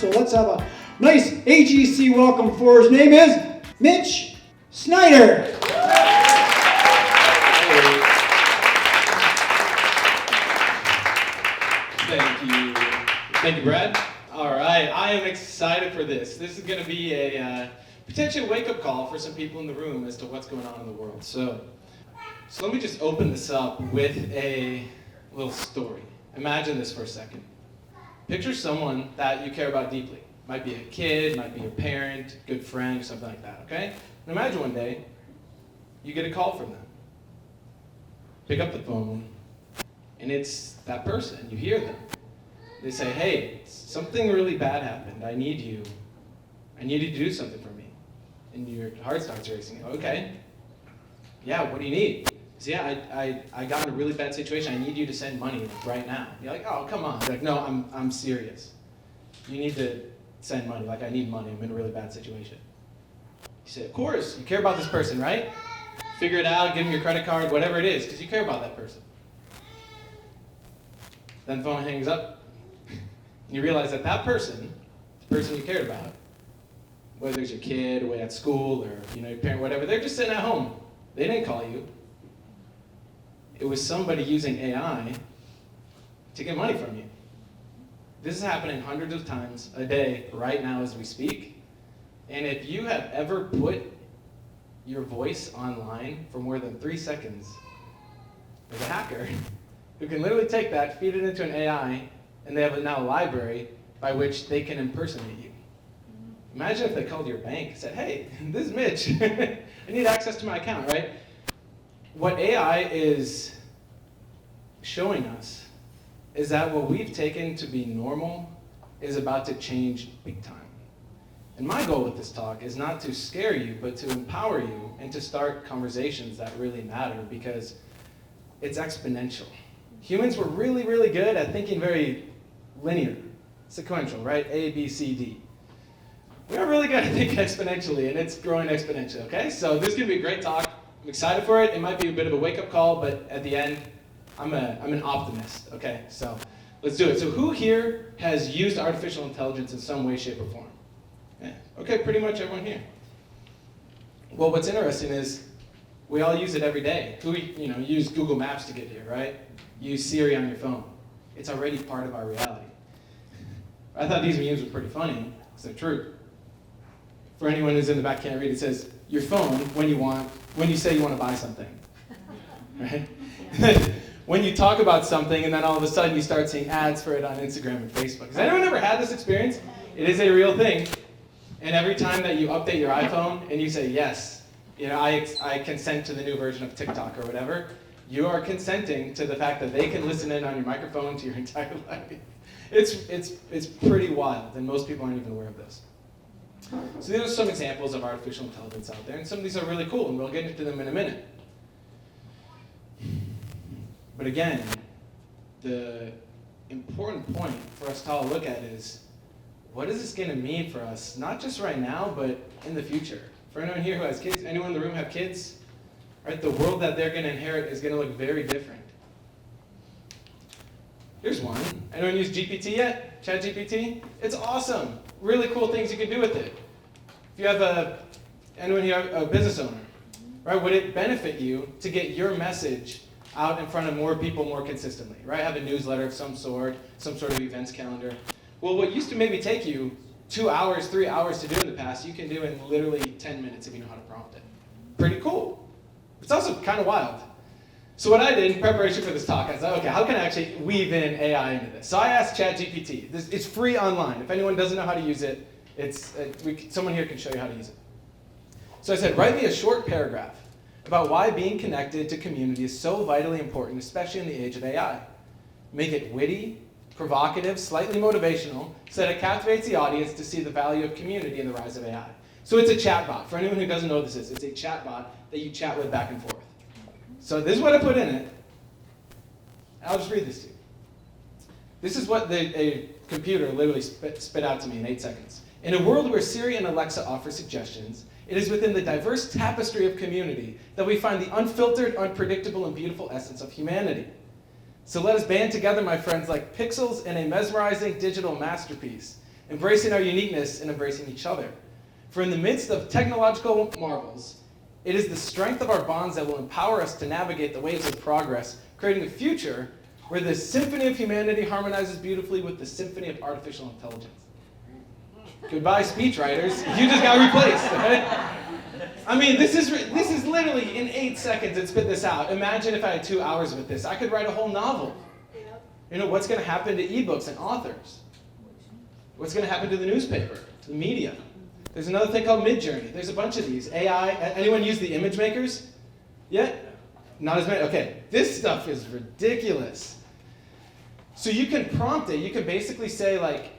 So let's have a nice AGC welcome for his name is Mitch Snyder. Thank you, Brad. All right, I am excited for this. This is going to be a potential wake-up call for some people in the room as to what's going on in the world. So let me just open this up with a little story. Imagine this for a second. Picture someone that you care about deeply. Might be a kid, might be your parent, good friend, or something like that, okay? And imagine one day you get a call from them. Pick up the phone, and it's that person. You hear them. They say, hey, something really bad happened. I need you to do something for me. And your heart starts racing. Okay. Yeah, what do you need? So yeah, I got in a really bad situation. I need you to send money right now. You're like, oh, come on. You're like, no, I'm serious. You need to send money. Like, I need money. I'm in a really bad situation. You say, of course. You care about this person, right? Figure it out. Give them your credit card, whatever it is, because you care about that person. Then the phone hangs up. You realize that that person, the person you cared about, whether it's your kid, away at school, or your parent, whatever, they're just sitting at home. They didn't call you. It was somebody using AI to get money from you. This is happening hundreds of times a day right now as we speak. And if you have ever put your voice online for more than 3 seconds, there's a hacker who can literally take that, feed it into an AI, and they have now a library by which they can impersonate you. Imagine if they called your bank and said, hey, this is Mitch. I need access to my account, right? What AI is showing us is that what we've taken to be normal is about to change big time. And my goal with this talk is not to scare you, but to empower you and to start conversations that really matter, because it's exponential. Humans were really, really good at thinking very linear, sequential, right? A, B, C, D. We are really good at thinking exponentially, and it's growing exponentially, okay? So this is going to be a great talk. I'm excited for it. It might be a bit of a wake-up call, but at the end, I'm an optimist, okay? So let's do it. So who here has used artificial intelligence in some way, shape, or form? Yeah. Okay, pretty much everyone here. Well, what's interesting is we all use it every day. Who use Google Maps to get here, right? Use Siri on your phone. It's already part of our reality. I thought these memes were pretty funny, because they're true. For anyone who's in the back can't read, it says, your phone when you say you want to buy something. Right? When you talk about something and then all of a sudden you start seeing ads for it on Instagram and Facebook. Has anyone ever had this experience? It is a real thing. And every time that you update your iPhone and you say, yes, I consent to the new version of TikTok or whatever, you are consenting to the fact that they can listen in on your microphone to your entire life. It's pretty wild, and most people aren't even aware of this. So these are some examples of artificial intelligence out there, and some of these are really cool, and we'll get into them in a minute. But again, the important point for us to all look at is, what is this going to mean for us, not just right now, but in the future? For anyone here who has kids, anyone in the room have kids? Right, the world that they're going to inherit is going to look very different. Here's one. Anyone use GPT yet? ChatGPT? It's awesome. Really cool things you can do with it. If you have anyone here a business owner, right? Would it benefit you to get your message out in front of more people more consistently, right? Have a newsletter of some sort of events calendar. Well, what used to maybe take you 2 hours, 3 hours to do in the past, you can do in literally 10 minutes if you know how to prompt it. Pretty cool. It's also kind of wild. So what I did in preparation for this talk, I said, okay, how can I actually weave in AI into this? So I asked ChatGPT. It's free online. If anyone doesn't know how to use it, someone here can show you how to use it. So I said, write me a short paragraph about why being connected to community is so vitally important, especially in the age of AI. Make it witty, provocative, slightly motivational, so that it captivates the audience to see the value of community in the rise of AI. So it's a chatbot. For anyone who doesn't know what this is, it's a chatbot that you chat with back and forth. So this is what I put in it. I'll just read this to you. This is what a computer literally spit out to me in 8 seconds. In a world where Siri and Alexa offer suggestions, it is within the diverse tapestry of community that we find the unfiltered, unpredictable, and beautiful essence of humanity. So let us band together, my friends, like pixels in a mesmerizing digital masterpiece, embracing our uniqueness and embracing each other. For in the midst of technological marvels, it is the strength of our bonds that will empower us to navigate the waves of progress, creating a future where the symphony of humanity harmonizes beautifully with the symphony of artificial intelligence. Goodbye, speechwriters. You just got replaced, right? I mean, this is literally in 8 seconds it spit this out. Imagine if I had 2 hours with this. I could write a whole novel. You know, what's going to happen to ebooks and authors? What's going to happen to the newspaper, to the media? There's another thing called Midjourney. There's a bunch of these. AI, anyone use the image makers yet? Not as many? Okay, this stuff is ridiculous. So you can prompt it. You can basically say, like,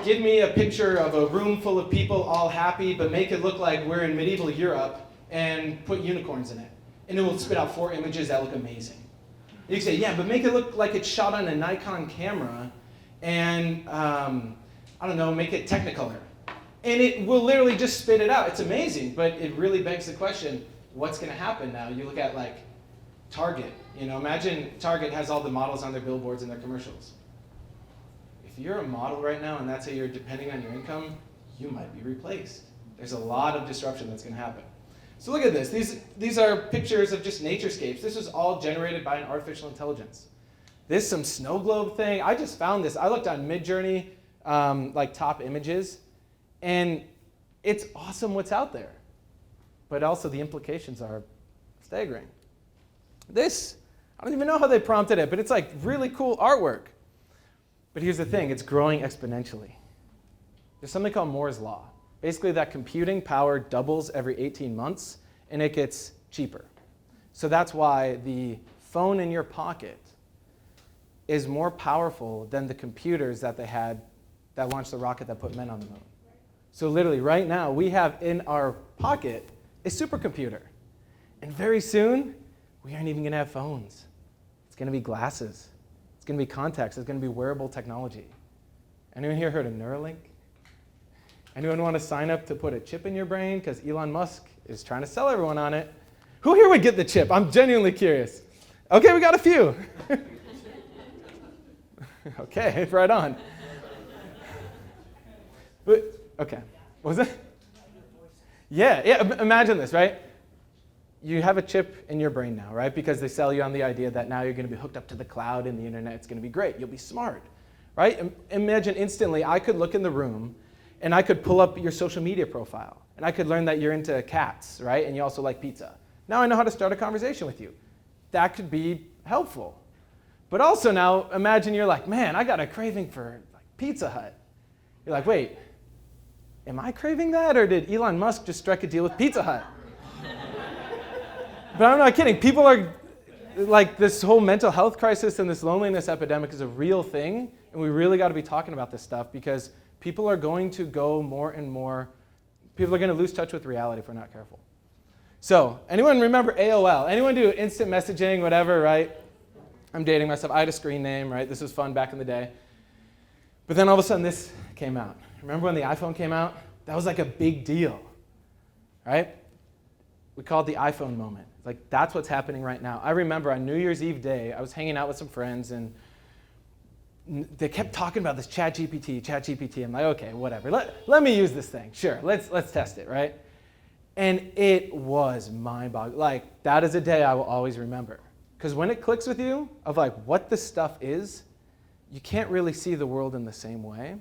give me a picture of a room full of people all happy, but make it look like we're in medieval Europe and put unicorns in it. And it will spit out 4 images that look amazing. You can say, yeah, but make it look like it's shot on a Nikon camera and, I don't know, make it Technicolor. And it will literally just spit it out. It's amazing, but it really begs the question, what's going to happen now? You look at, like, Target. You know, imagine Target has all the models on their billboards and their commercials. If you're a model right now and that's how you're depending on your income, you might be replaced. There's a lot of disruption that's going to happen. So look at this. These are pictures of just naturescapes. This was all generated by an artificial intelligence. This some snow globe thing. I just found this. I looked on Midjourney, like top images, and it's awesome what's out there. But also the implications are staggering. This, I don't even know how they prompted it, but it's like really cool artwork. But here's the thing, it's growing exponentially. There's something called Moore's Law. Basically that computing power doubles every 18 months and it gets cheaper. So that's why the phone in your pocket is more powerful than the computers that they had that launched the rocket that put men on the moon. So literally right now we have in our pocket a supercomputer. And very soon we aren't even going to have phones. It's going to be glasses. It's going to be contacts. It's going to be wearable technology. Anyone here heard of Neuralink? Anyone want to sign up to put a chip in your brain? Because Elon Musk is trying to sell everyone on it. Who here would get the chip? I'm genuinely curious. Okay, we got a few. Okay, right on. But, okay, what was it? Yeah, imagine this, right? You have a chip in your brain now, right? Because they sell you on the idea that now you're going to be hooked up to the cloud and the internet. It's going to be great. You'll be smart, right? Imagine instantly I could look in the room and I could pull up your social media profile and I could learn that you're into cats, right? And you also like pizza. Now I know how to start a conversation with you. That could be helpful. But also now imagine you're like, man, I got a craving for like Pizza Hut. You're like, wait, am I craving that or did Elon Musk just strike a deal with Pizza Hut? But I'm not kidding. People are, like, this whole mental health crisis and this loneliness epidemic is a real thing, and we really got to be talking about this stuff because people are going to go more and more, people are going to lose touch with reality if we're not careful. So, anyone remember AOL? Anyone do instant messaging, whatever, right? I'm dating myself. I had a screen name, right? This was fun back in the day. But then all of a sudden this came out. Remember when the iPhone came out? That was like a big deal, right? We call it the iPhone moment. Like, that's what's happening right now. I remember on New Year's Eve day, I was hanging out with some friends, and they kept talking about this ChatGPT. I'm like, okay, whatever. Let me use this thing. Sure, let's test it, right? And it was mind-boggling. Like, that is a day I will always remember. Because when it clicks with you of, like, what this stuff is, you can't really see the world in the same way.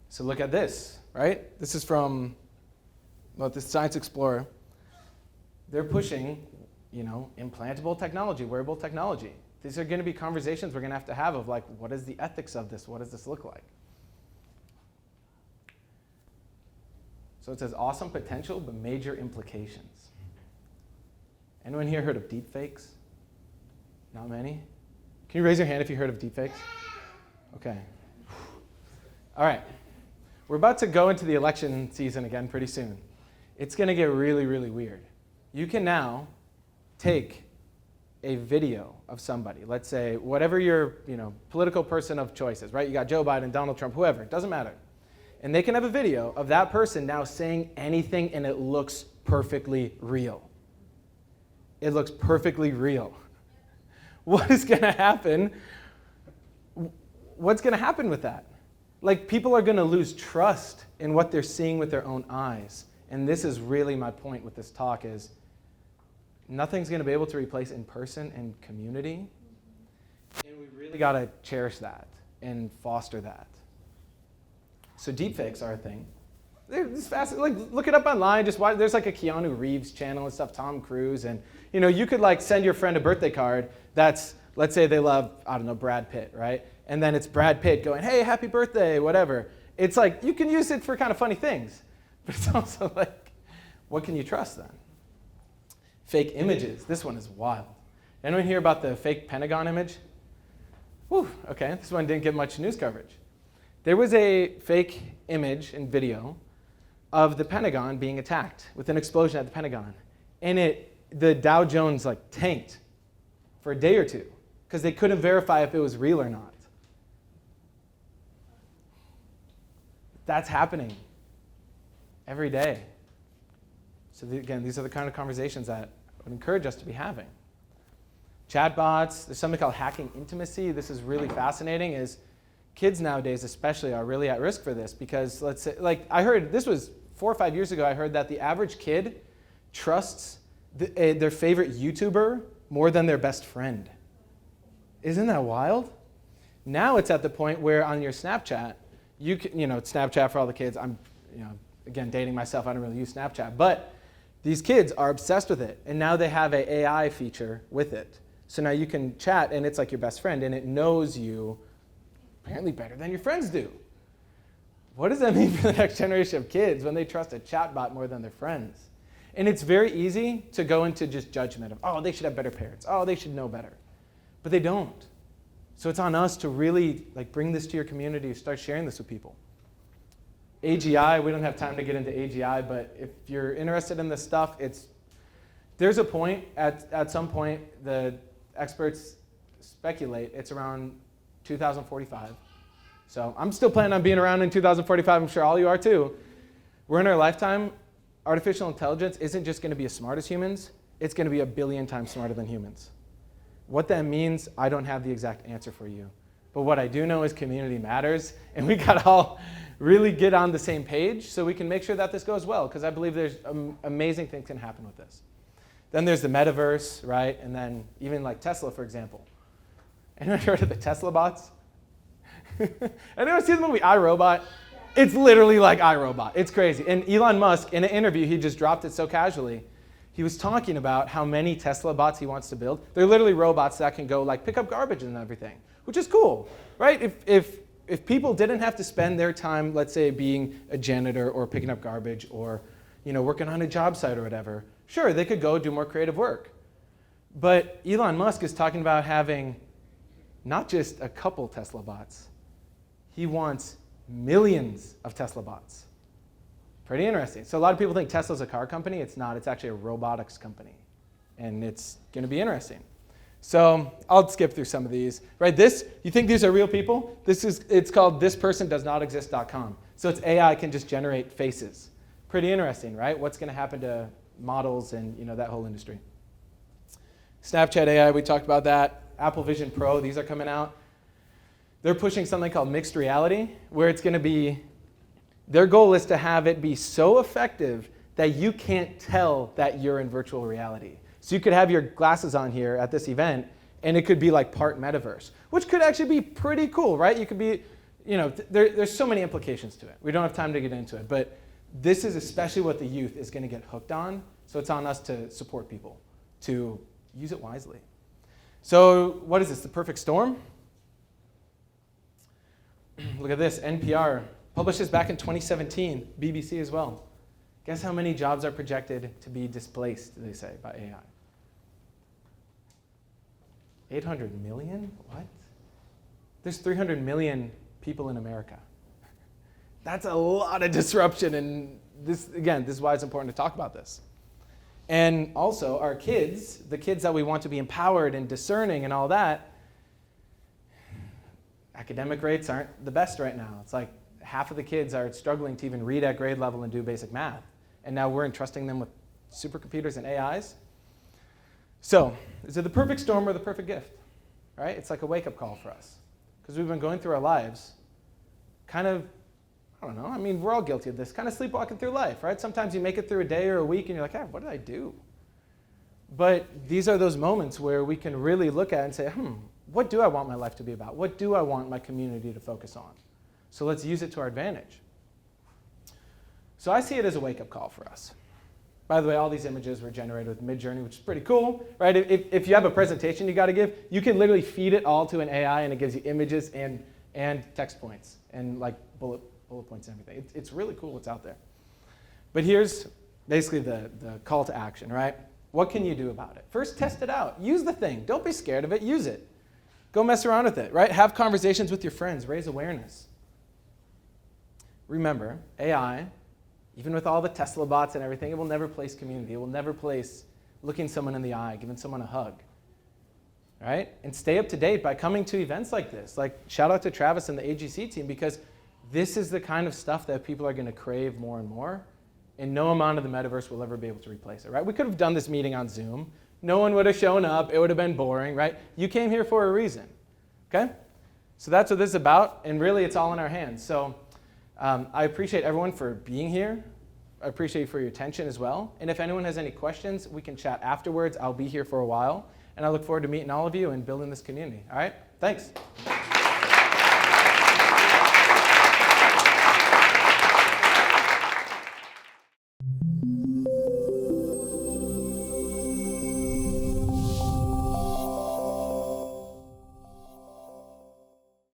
So look at this, right? This is from this Science Explorer. They're pushing, implantable technology, wearable technology. These are going to be conversations we're going to have of like, what is the ethics of this? What does this look like? So it says awesome potential, but major implications. Anyone here heard of deepfakes? Not many? Can you raise your hand if you heard of deepfakes? Okay. All right. We're about to go into the election season again pretty soon. It's going to get really, really weird. You can now take a video of somebody, let's say whatever your political person of choice is, right? You got Joe Biden, Donald Trump, whoever, it doesn't matter. And they can have a video of that person now saying anything and it looks perfectly real. It looks perfectly real. What is going to happen? what's going to happen with that? Like, people are going to lose trust in what they're seeing with their own eyes. And this is really my point with this talk is nothing's going to be able to replace in-person and community. And we really got to cherish that and foster that. So deepfakes are a thing. It's fast. Like, look it up online. Just watch. There's like a Keanu Reeves channel and stuff, Tom Cruise. And you could like send your friend a birthday card that's, let's say they love, I don't know, Brad Pitt, right? And then it's Brad Pitt going, hey, happy birthday, whatever. It's like, you can use it for kind of funny things. But it's also like, what can you trust then? Fake images. This one is wild. Anyone hear about the fake Pentagon image? Whew, okay, this one didn't get much news coverage. There was a fake image and video of the Pentagon being attacked with an explosion at the Pentagon. And the Dow Jones tanked for a day or two because they couldn't verify if it was real or not. That's happening every day. So again, these are the kind of conversations that I would encourage us to be having. Chatbots, there's something called hacking intimacy. This is really fascinating, is kids nowadays especially are really at risk for this because let's say, I heard, this was 4 or 5 years ago, I heard that the average kid trusts their favorite YouTuber more than their best friend. Isn't that wild? Now it's at the point where on your Snapchat, you can, Snapchat for all the kids. I'm, again, dating myself. I don't really use Snapchat, but these kids are obsessed with it, and now they have an AI feature with it. So now you can chat, and it's like your best friend, and it knows you apparently better than your friends do. What does that mean for the next generation of kids when they trust a chatbot more than their friends? And it's very easy to go into just judgment of, oh, they should have better parents. Oh, they should know better. But they don't. So it's on us to really bring this to your community, start sharing this with people. AGI, we don't have time to get into AGI, but if you're interested in this stuff, there's a point, at some point, the experts speculate it's around 2045. So I'm still planning on being around in 2045. I'm sure all you are too. We're in our lifetime. Artificial intelligence isn't just going to be as smart as humans. It's going to be 1 billion times smarter than humans. What that means, I don't have the exact answer for you. But what I do know is community matters, and we got to all really get on the same page so we can make sure that this goes well, because I believe there's amazing things can happen with this. Then there's the metaverse, right? And then even Tesla, for example. Anyone heard of the Tesla bots? Anyone see the movie iRobot? It's literally like iRobot. It's crazy. And Elon Musk, in an interview, he just dropped it so casually. He was talking about how many Tesla bots he wants to build. They're literally robots that can go pick up garbage and everything, which is cool, right? If people didn't have to spend their time, let's say, being a janitor or picking up garbage or working on a job site or whatever, sure, they could go do more creative work. But Elon Musk is talking about having not just a couple Tesla bots. He wants millions of Tesla bots. Pretty interesting. So a lot of people think Tesla's a car company. It's not. It's actually a robotics company. And it's going to be interesting. So I'll skip through some of these. Right, you think these are real people? It's called thispersondoesnotexist.com. So it's AI can just generate faces. Pretty interesting, right? What's going to happen to models and that whole industry. Snapchat AI, we talked about that. Apple Vision Pro, these are coming out. They're pushing something called mixed reality, where it's going to be, their goal is to have it be so effective that you can't tell that you're in virtual reality. So you could have your glasses on here at this event, and it could be part metaverse, which could actually be pretty cool, right? You could be, there's so many implications to it. We don't have time to get into it, but this is especially what the youth is going to get hooked on, so it's on us to support people, to use it wisely. So what is this, the perfect storm? Look at this, NPR published this back in 2017, BBC as well. Guess how many jobs are projected to be displaced, they say, by AI? 800 million? What? There's 300 million people in America. That's a lot of disruption, and this is why it's important to talk about this. And also, our kids, the kids that we want to be empowered and discerning and all that, academic rates aren't the best right now. It's half of the kids are struggling to even read at grade level and do basic math. And now we're entrusting them with supercomputers and AIs. So, is it the perfect storm or the perfect gift? Right? It's like a wake-up call for us. because we've been going through our lives kind of, I don't know, I mean, we're all guilty of this, kind of sleepwalking through life, right? Sometimes you make it through a day or a week and you're like, hey, what did I do? But these are those moments where we can really look at it and say, what do I want my life to be about? What do I want my community to focus on? So let's use it to our advantage. So I see it as a wake-up call for us. By the way, all these images were generated with Midjourney, which is pretty cool, right? If you have a presentation you got to give, you can literally feed it all to an AI and it gives you images and text points and like bullet points and everything. It's really cool what's out there. But here's basically the call to action, right? What can you do about it? First, test it out. Use the thing. Don't be scared of it. Use it. Go mess around with it, right? Have conversations with your friends. Raise awareness. Remember, AI, even with all the Tesla bots and everything, it will never place community. It will never place looking someone in the eye, giving someone a hug, right? And stay up to date by coming to events like this. Like, shout out to Travis and the AGC team, because this is the kind of stuff that people are going to crave more and more, and no amount of the metaverse will ever be able to replace it, right? We could have done this meeting on Zoom. No one would have shown up. It would have been boring, right? You came here for a reason, okay? So that's what this is about, and really it's all in our hands. So I appreciate everyone for being here. I appreciate you for your attention as well. And if anyone has any questions, we can chat afterwards. I'll be here for a while, and I look forward to meeting all of you and building this community. All right? Thanks.